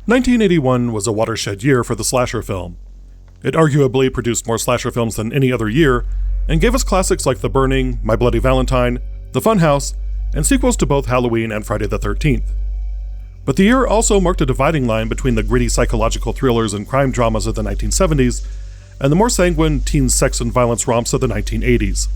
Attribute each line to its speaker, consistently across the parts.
Speaker 1: 1981 was a watershed year for the slasher film. It arguably produced more slasher films than any other year, and gave us classics like The Burning, My Bloody Valentine, The Funhouse, and sequels to both Halloween and Friday the 13th. But the year also marked a dividing line between the gritty psychological thrillers and crime dramas of the 1970s, and the more sanguine teen sex and violence romps of the 1980s.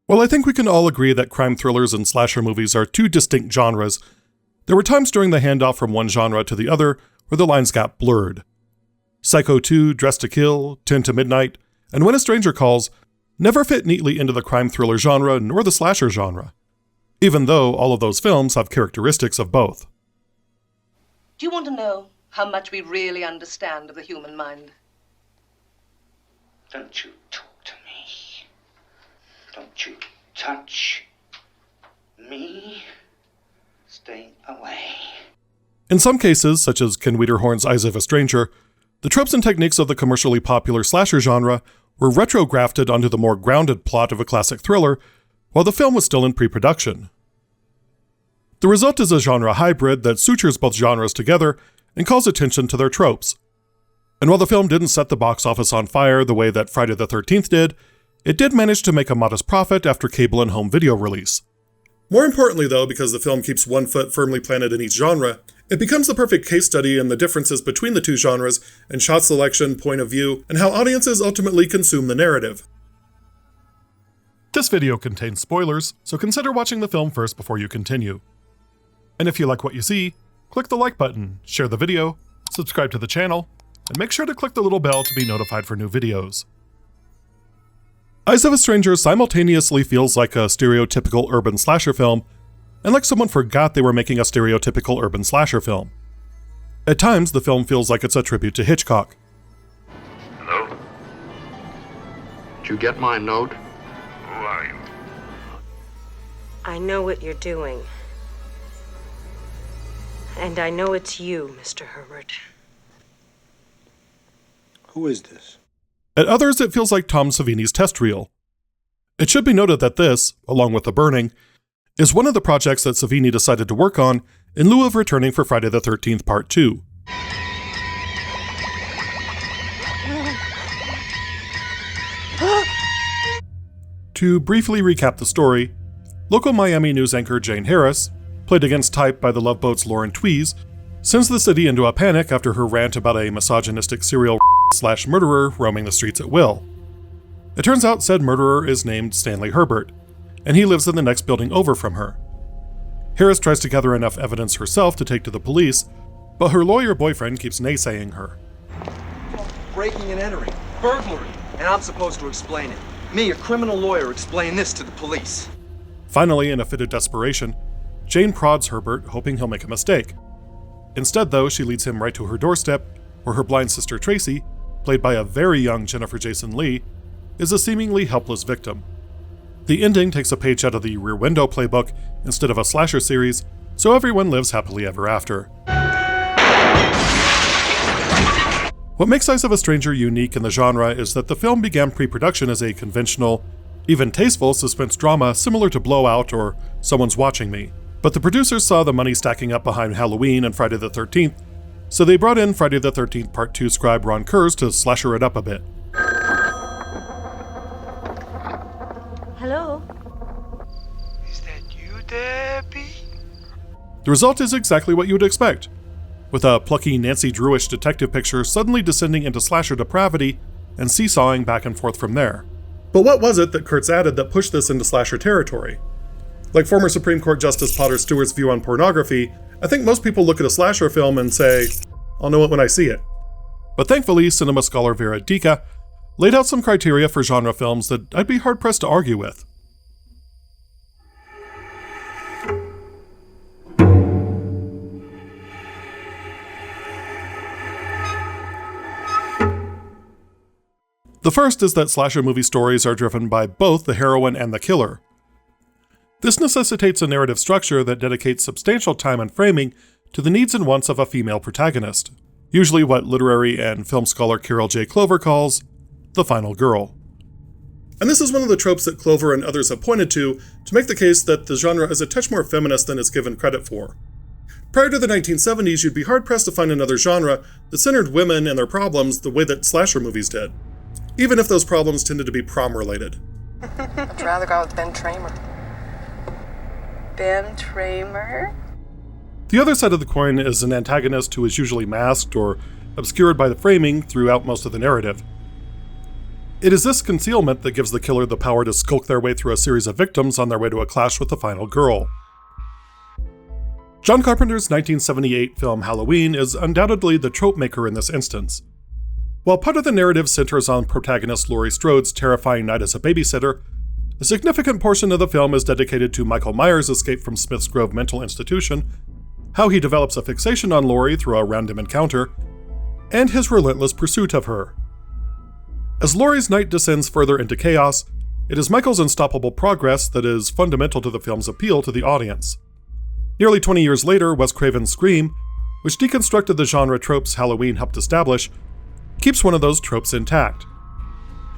Speaker 1: While I think we can all agree that crime thrillers and slasher movies are two distinct genres, there were times during the handoff from one genre to the other where the lines got blurred. Psycho 2, Dressed to Kill, 10 to Midnight, and When a Stranger Calls never fit neatly into the crime thriller genre nor the slasher genre, even though all of those films have characteristics of both.
Speaker 2: Do you want to know how much we really understand of the human mind?
Speaker 3: Don't you talk to me. Don't you touch me. Stay away.
Speaker 1: In some cases, such as Ken Wiederhorn's Eyes of a Stranger, the tropes and techniques of the commercially popular slasher genre were retrografted onto the more grounded plot of a classic thriller, while the film was still in pre-production. The result is a genre hybrid that sutures both genres together and calls attention to their tropes. And while the film didn't set the box office on fire the way that Friday the 13th did, it did manage to make a modest profit after cable and home video release. More importantly though, because the film keeps one foot firmly planted in each genre, it becomes the perfect case study in the differences between the two genres and shot selection, point of view, and how audiences ultimately consume the narrative. This video contains spoilers, so consider watching the film first before you continue. And if you like what you see, click the like button, share the video, subscribe to the channel, and make sure to click the little bell to be notified for new videos. Eyes of a Stranger simultaneously feels like a stereotypical urban slasher film, and like someone forgot they were making a stereotypical urban slasher film. At times, the film feels like it's a tribute to Hitchcock.
Speaker 4: Hello?
Speaker 5: Did you get my note?
Speaker 4: Who are you?
Speaker 6: I know what you're doing. And I know it's you, Mr. Herbert.
Speaker 7: Who is this?
Speaker 1: At others, it feels like Tom Savini's test reel. It should be noted that this, along with The Burning, is one of the projects that Savini decided to work on in lieu of returning for Friday the 13th Part 2. To briefly recap the story, local Miami news anchor Jane Harris, played against type by the Love Boat's Lauren Twees, sends the city into a panic after her rant about a misogynistic serial /murderer roaming the streets at will. It turns out said murderer is named Stanley Herbert, and he lives in the next building over from her. Harris tries to gather enough evidence herself to take to the police, but her lawyer boyfriend keeps naysaying her.
Speaker 8: Breaking and entering, burglary, and I'm supposed to explain it. Me, a criminal lawyer, explain this to the police.
Speaker 1: Finally, in a fit of desperation, Jane prods Herbert, hoping he'll make a mistake. Instead, though, she leads him right to her doorstep, where her blind sister Tracy, played by a very young Jennifer Jason Leigh, is a seemingly helpless victim. The ending takes a page out of the Rear Window playbook instead of a slasher series, so everyone lives happily ever after. What makes Eyes of a Stranger unique in the genre is that the film began pre-production as a conventional, even tasteful suspense drama similar to Blowout or Someone's Watching Me. But the producers saw the money stacking up behind Halloween and Friday the 13th, so they brought in Friday the 13th Part 2 scribe Ron Kurz to slasher it up a bit.
Speaker 6: Hello?
Speaker 4: Is that you, Debbie?
Speaker 1: The result is exactly what you would expect, with a plucky Nancy Drewish detective picture suddenly descending into slasher depravity and seesawing back and forth from there. But what was it that Kurtz added that pushed this into slasher territory? Like former Supreme Court Justice Potter Stewart's view on pornography, I think most people look at a slasher film and say, I'll know it when I see it. But thankfully, cinema scholar Vera Dika laid out some criteria for genre films that I'd be hard-pressed to argue with. The first is that slasher movie stories are driven by both the heroine and the killer. This necessitates a narrative structure that dedicates substantial time and framing to the needs and wants of a female protagonist, usually what literary and film scholar Carol J. Clover calls the final girl. And this is one of the tropes that Clover and others have pointed to make the case that the genre is a touch more feminist than it's given credit for. Prior to the 1970s, you'd be hard-pressed to find another genre that centered women and their problems the way that slasher movies did, even if those problems tended to be prom-related.
Speaker 7: I'd rather go with Ben Tramer. Ben Tramer?
Speaker 1: The other side of the coin is an antagonist who is usually masked or obscured by the framing throughout most of the narrative. It is this concealment that gives the killer the power to skulk their way through a series of victims on their way to a clash with the final girl. John Carpenter's 1978 film Halloween is undoubtedly the trope maker in this instance. While part of the narrative centers on protagonist Laurie Strode's terrifying night as a babysitter, a significant portion of the film is dedicated to Michael Myers' escape from Smith's Grove Mental Institution, how he develops a fixation on Laurie through a random encounter, and his relentless pursuit of her. As Laurie's night descends further into chaos, it is Michael's unstoppable progress that is fundamental to the film's appeal to the audience. Nearly 20 years later, Wes Craven's Scream, which deconstructed the genre tropes Halloween helped establish, keeps one of those tropes intact.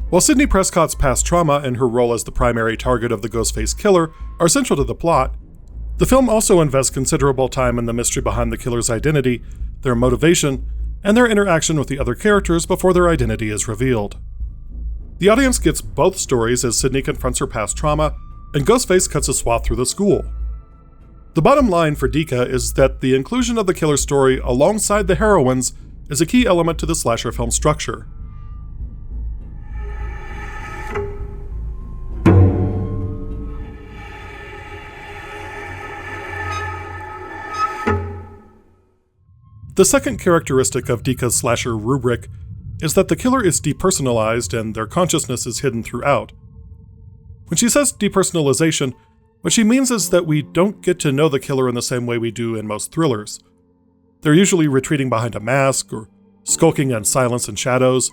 Speaker 1: While Sidney Prescott's past trauma and her role as the primary target of the Ghostface killer are central to the plot, the film also invests considerable time in the mystery behind the killer's identity, their motivation, and their interaction with the other characters before their identity is revealed. The audience gets both stories as Sidney confronts her past trauma, and Ghostface cuts a swath through the school. The bottom line for Dika is that the inclusion of the killer's story alongside the heroine's is a key element to the slasher film structure. The second characteristic of Dika's slasher rubric is that the killer is depersonalized and their consciousness is hidden throughout. When she says depersonalization, what she means is that we don't get to know the killer in the same way we do in most thrillers. They're usually retreating behind a mask or skulking in silence and shadows,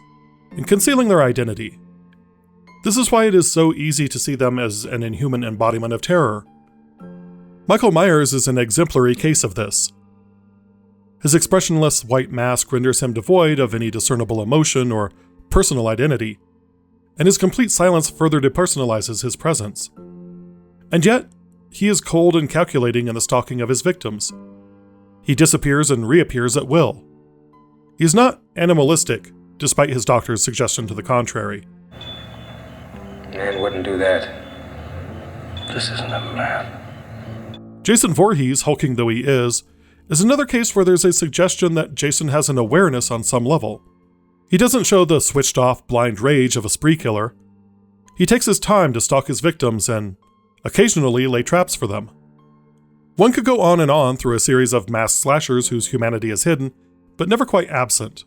Speaker 1: and concealing their identity. This is why it is so easy to see them as an inhuman embodiment of terror. Michael Myers is an exemplary case of this. His expressionless white mask renders him devoid of any discernible emotion or personal identity, and his complete silence further depersonalizes his presence. And yet, he is cold and calculating in the stalking of his victims. He disappears and reappears at will. He's not animalistic, despite his doctor's suggestion to the contrary.
Speaker 9: Man wouldn't do that. This isn't a man.
Speaker 1: Jason Voorhees, hulking though he is another case where there's a suggestion that Jason has an awareness on some level. He doesn't show the switched-off blind rage of a spree killer. He takes his time to stalk his victims and occasionally lay traps for them. One could go on and on through a series of masked slashers whose humanity is hidden, but never quite absent.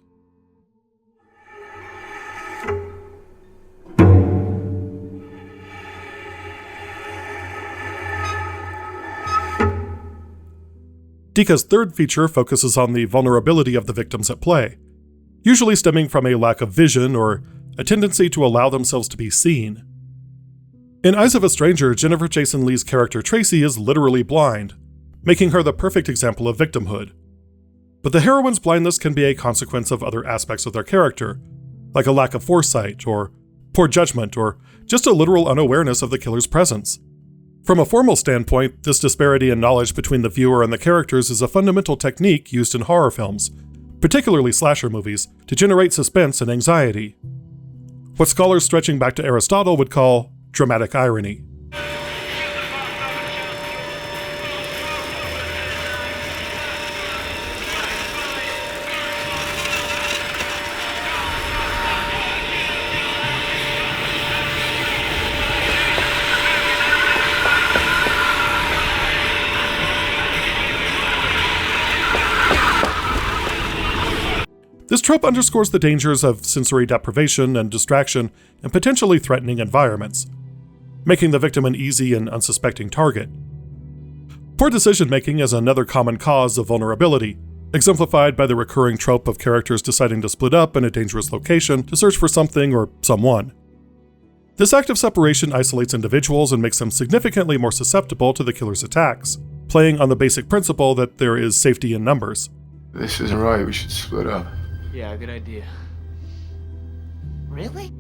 Speaker 1: Dika's third feature focuses on the vulnerability of the victims at play, usually stemming from a lack of vision or a tendency to allow themselves to be seen. In Eyes of a Stranger, Jennifer Jason Leigh's character Tracy is literally blind, making her the perfect example of victimhood. But the heroine's blindness can be a consequence of other aspects of their character, like a lack of foresight, or poor judgment, or just a literal unawareness of the killer's presence. From a formal standpoint, this disparity in knowledge between the viewer and the characters is a fundamental technique used in horror films, particularly slasher movies, to generate suspense and anxiety. What scholars stretching back to Aristotle would call dramatic irony. This trope underscores the dangers of sensory deprivation and distraction in potentially threatening environments, making the victim an easy and unsuspecting target. Poor decision-making is another common cause of vulnerability, exemplified by the recurring trope of characters deciding to split up in a dangerous location to search for something or someone. This act of separation isolates individuals and makes them significantly more susceptible to the killer's attacks, playing on the basic principle that there is safety in numbers.
Speaker 5: This isn't right, we should split up.
Speaker 10: Yeah, good idea.
Speaker 11: Really?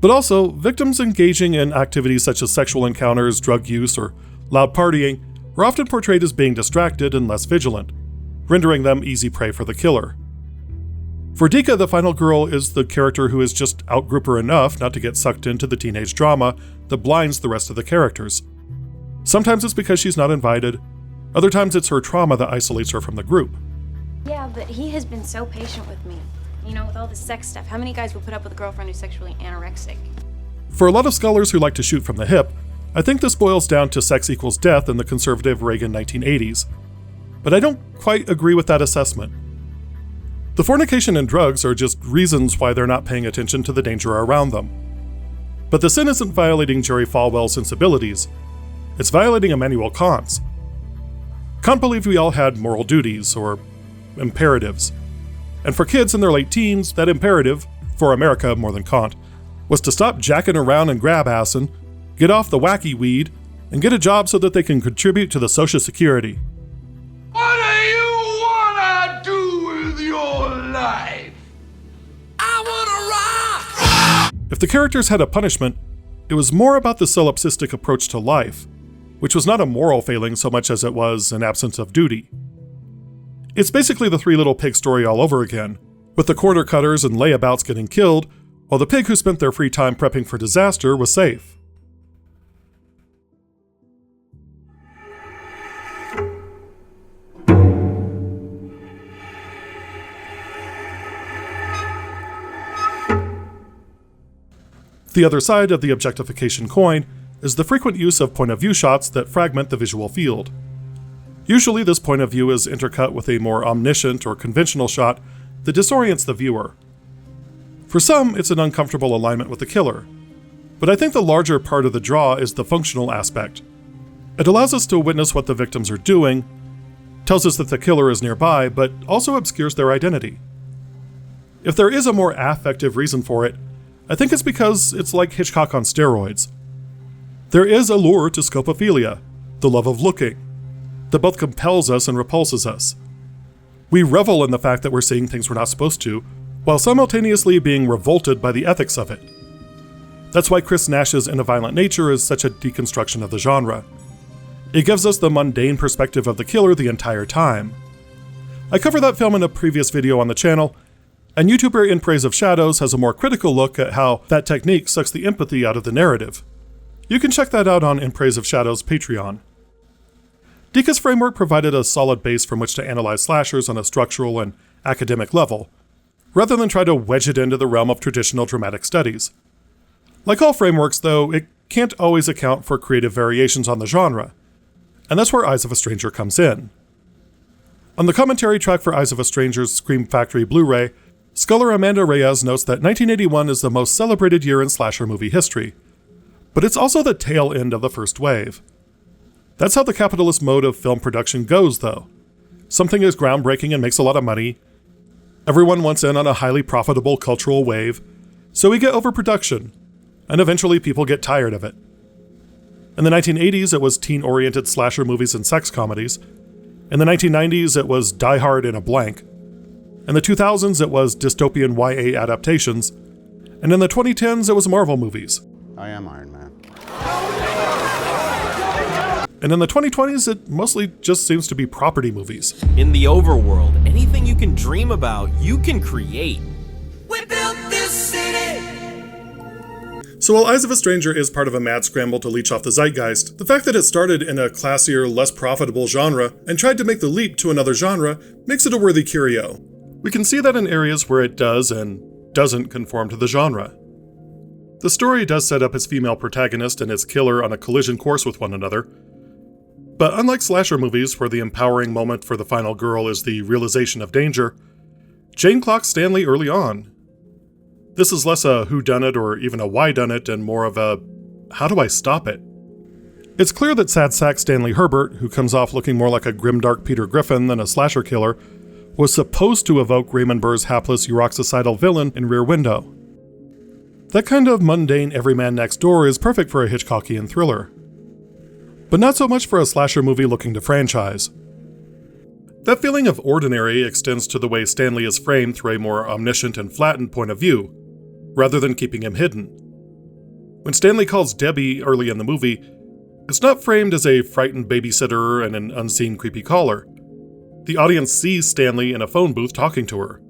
Speaker 1: But also, victims engaging in activities such as sexual encounters, drug use, or loud partying were often portrayed as being distracted and less vigilant, rendering them easy prey for the killer. For Dika, the final girl is the character who is just outgrouper enough not to get sucked into the teenage drama that blinds the rest of the characters. Sometimes it's because she's not invited, other times it's her trauma that isolates her from the group.
Speaker 10: Yeah, but he has been so patient with me. You know, with all the sex stuff, how many guys would put up with a girlfriend who's sexually anorexic?
Speaker 1: For a lot of scholars who like to shoot from the hip, I think this boils down to sex equals death in the conservative Reagan 1980s. But I don't quite agree with that assessment. The fornication and drugs are just reasons why they're not paying attention to the danger around them. But the sin isn't violating Jerry Falwell's sensibilities, it's violating Immanuel Kant's. Kant believed we all had moral duties, or imperatives. And for kids in their late teens, that imperative, for America more than Kant, was to stop jacking around and grab assing, get off the wacky weed, and get a job so that they can contribute to the Social Security.
Speaker 4: What do you wanna do with your life? I wanna rock!
Speaker 1: If the characters had a punishment, it was more about the solipsistic approach to life, which was not a moral failing so much as it was an absence of duty. It's basically the Three Little Pigs story all over again, with the quarter cutters and layabouts getting killed, while the pig who spent their free time prepping for disaster was safe. The other side of the objectification coin is the frequent use of point-of-view shots that fragment the visual field. Usually this point of view is intercut with a more omniscient or conventional shot that disorients the viewer. For some, it's an uncomfortable alignment with the killer, but I think the larger part of the draw is the functional aspect. It allows us to witness what the victims are doing, tells us that the killer is nearby, but also obscures their identity. If there is a more affective reason for it, I think it's because it's like Hitchcock on steroids. There is a lure to scopophilia, the love of looking, that both compels us and repulses us. We revel in the fact that we're seeing things we're not supposed to, while simultaneously being revolted by the ethics of it. That's why Chris Nash's In a Violent Nature is such a deconstruction of the genre. It gives us the mundane perspective of the killer the entire time. I covered that film in a previous video on the channel, and YouTuber In Praise of Shadows has a more critical look at how that technique sucks the empathy out of the narrative. You can check that out on In Praise of Shadows' Patreon. Dika's framework provided a solid base from which to analyze slashers on a structural and academic level, rather than try to wedge it into the realm of traditional dramatic studies. Like all frameworks, though, it can't always account for creative variations on the genre, and that's where Eyes of a Stranger comes in. On the commentary track for Eyes of a Stranger's Scream Factory Blu-ray, scholar Amanda Reyes notes that 1981 is the most celebrated year in slasher movie history, but it's also the tail end of the first wave. That's how the capitalist mode of film production goes, though. Something is groundbreaking and makes a lot of money. Everyone wants in on a highly profitable cultural wave, so we get overproduction, and eventually people get tired of it. In the 1980s, it was teen-oriented slasher movies and sex comedies. In the 1990s, it was Die Hard in a blank. In the 2000s, it was dystopian YA adaptations. And in the 2010s, it was Marvel movies.
Speaker 11: I am Iron Man.
Speaker 1: And in the 2020s, it mostly just seems to be property movies.
Speaker 12: In the overworld, anything you can dream about, you can create.
Speaker 4: We built this city.
Speaker 1: So while Eyes of a Stranger is part of a mad scramble to leech off the zeitgeist, the fact that it started in a classier, less profitable genre and tried to make the leap to another genre makes it a worthy curio. We can see that in areas where it does and doesn't conform to the genre. The story does set up its female protagonist and its killer on a collision course with one another, but unlike slasher movies where the empowering moment for the final girl is the realization of danger, Jane clocks Stanley early on. This is less a whodunit or even a whydunit and more of a how do I stop it? It's clear that sad sack Stanley Herbert, who comes off looking more like a grimdark Peter Griffin than a slasher killer, was supposed to evoke Raymond Burr's hapless uroxicidal villain in Rear Window. That kind of mundane everyman next door is perfect for a Hitchcockian thriller, but not so much for a slasher movie looking to franchise. That feeling of ordinary extends to the way Stanley is framed through a more omniscient and flattened point of view, rather than keeping him hidden. When Stanley calls Debbie early in the movie, it's not framed as a frightened babysitter and an unseen creepy caller. The audience sees Stanley in a phone booth talking to her.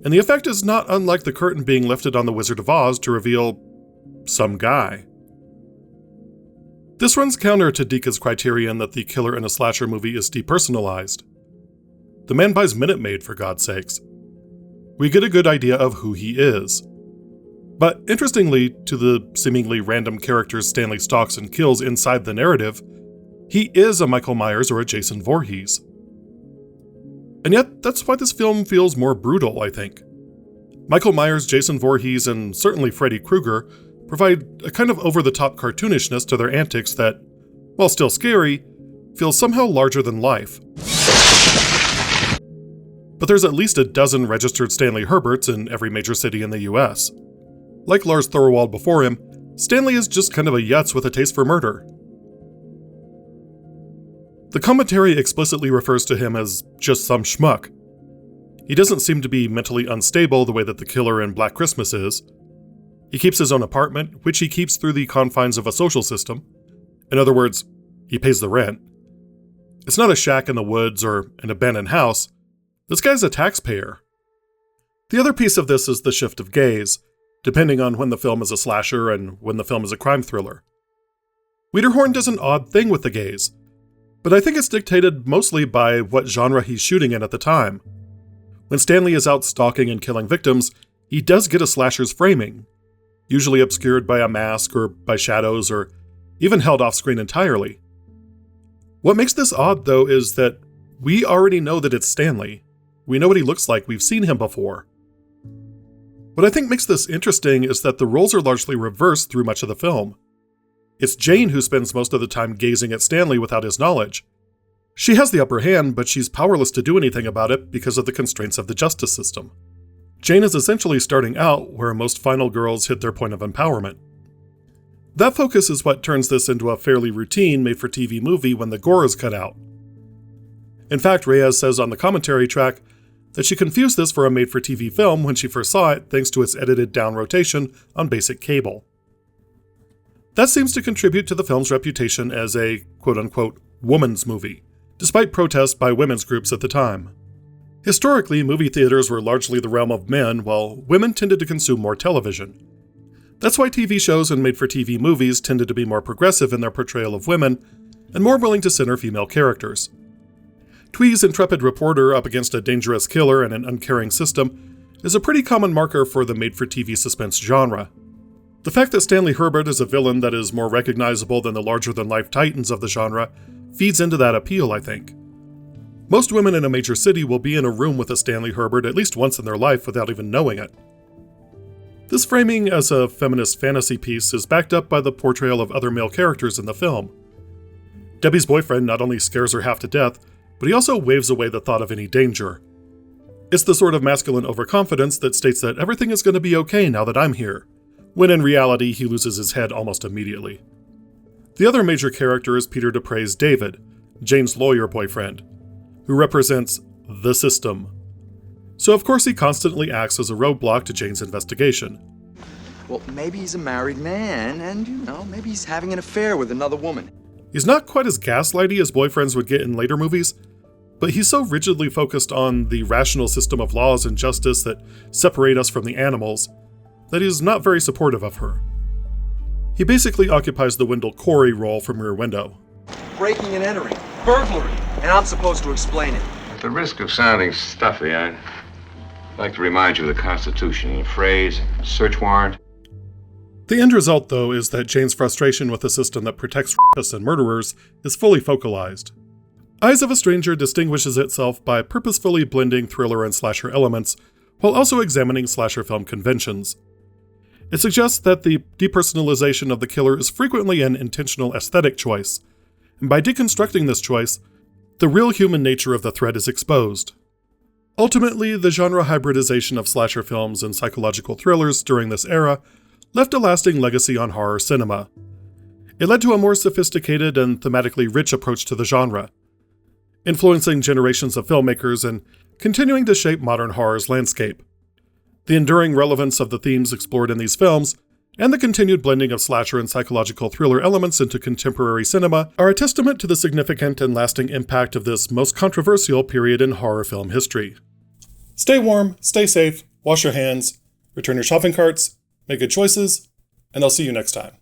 Speaker 1: And the effect is not unlike the curtain being lifted on The Wizard of Oz to reveal some guy. This runs counter to Dika's criterion that the killer in a slasher movie is depersonalized. The man buys Minute Maid, for God's sakes. We get a good idea of who he is. But interestingly, to the seemingly random characters Stanley stalks and kills inside the narrative, he is a Michael Myers or a Jason Voorhees. And yet, that's why this film feels more brutal, I think. Michael Myers, Jason Voorhees, and certainly Freddy Krueger provide a kind of over-the-top cartoonishness to their antics that, while still scary, feels somehow larger than life. But there's at least a dozen registered Stanley Herberts in every major city in the US. Like Lars Thorwald before him, Stanley is just kind of a yutz with a taste for murder. The commentary explicitly refers to him as just some schmuck. He doesn't seem to be mentally unstable the way that the killer in Black Christmas is. He keeps his own apartment, which he keeps through the confines of a social system. In other words, he pays the rent. It's not a shack in the woods or an abandoned house. This guy's a taxpayer. The other piece of this is the shift of gaze, depending on when the film is a slasher and when the film is a crime thriller. Wiederhorn does an odd thing with the gaze, but I think it's dictated mostly by what genre he's shooting in at the time. When Stanley is out stalking and killing victims, he does get a slasher's framing, usually obscured by a mask or by shadows or even held off screen entirely. What makes this odd, though, is that we already know that it's Stanley. We know what he looks like, we've seen him before. What I think makes this interesting is that the roles are largely reversed through much of the film. It's Jane who spends most of the time gazing at Stanley without his knowledge. She has the upper hand, but she's powerless to do anything about it because of the constraints of the justice system. Jane is essentially starting out where most final girls hit their point of empowerment. That focus is what turns this into a fairly routine made-for-TV movie when the gore is cut out. In fact, Reyes says on the commentary track that she confused this for a made-for-TV film when she first saw it thanks to its edited-down rotation on basic cable. That seems to contribute to the film's reputation as a quote-unquote woman's movie, despite protests by women's groups at the time. Historically, movie theaters were largely the realm of men, while women tended to consume more television. That's why TV shows and made-for-TV movies tended to be more progressive in their portrayal of women, and more willing to center female characters. Twee's intrepid reporter up against a dangerous killer and an uncaring system is a pretty common marker for the made-for-TV suspense genre. The fact that Stanley Herbert is a villain that is more recognizable than the larger-than-life titans of the genre feeds into that appeal, I think. Most women in a major city will be in a room with a Stanley Herbert at least once in their life without even knowing it. This framing as a feminist fantasy piece is backed up by the portrayal of other male characters in the film. Debbie's boyfriend not only scares her half to death, but he also waves away the thought of any danger. It's the sort of masculine overconfidence that states that everything is going to be okay now that I'm here, when in reality he loses his head almost immediately. The other major character is Peter Dupre's David, Jane's lawyer boyfriend, who represents the system. So of course he constantly acts as a roadblock to Jane's investigation.
Speaker 8: Well, maybe he's a married man, and, maybe he's having an affair with another woman.
Speaker 1: He's not quite as gaslighty as boyfriends would get in later movies, but he's so rigidly focused on the rational system of laws and justice that separate us from the animals that he's not very supportive of her. He basically occupies the Wendell Corey role from Rear Window.
Speaker 8: Breaking and entering, burglary, and I'm supposed to explain it.
Speaker 9: At the risk of sounding stuffy, I'd like to remind you of the Constitution. The phrase, search warrant.
Speaker 1: The end result, though, is that Jane's frustration with a system that protects rapists and murderers is fully focalized. Eyes of a Stranger distinguishes itself by purposefully blending thriller and slasher elements, while also examining slasher film conventions. It suggests that the depersonalization of the killer is frequently an intentional aesthetic choice, and by deconstructing this choice, the real human nature of the threat is exposed. Ultimately, the genre hybridization of slasher films and psychological thrillers during this era left a lasting legacy on horror cinema. It led to a more sophisticated and thematically rich approach to the genre, influencing generations of filmmakers and continuing to shape modern horror's landscape. The enduring relevance of the themes explored in these films and the continued blending of slasher and psychological thriller elements into contemporary cinema are a testament to the significant and lasting impact of this most controversial period in horror film history. Stay warm, stay safe, wash your hands, return your shopping carts, make good choices, and I'll see you next time.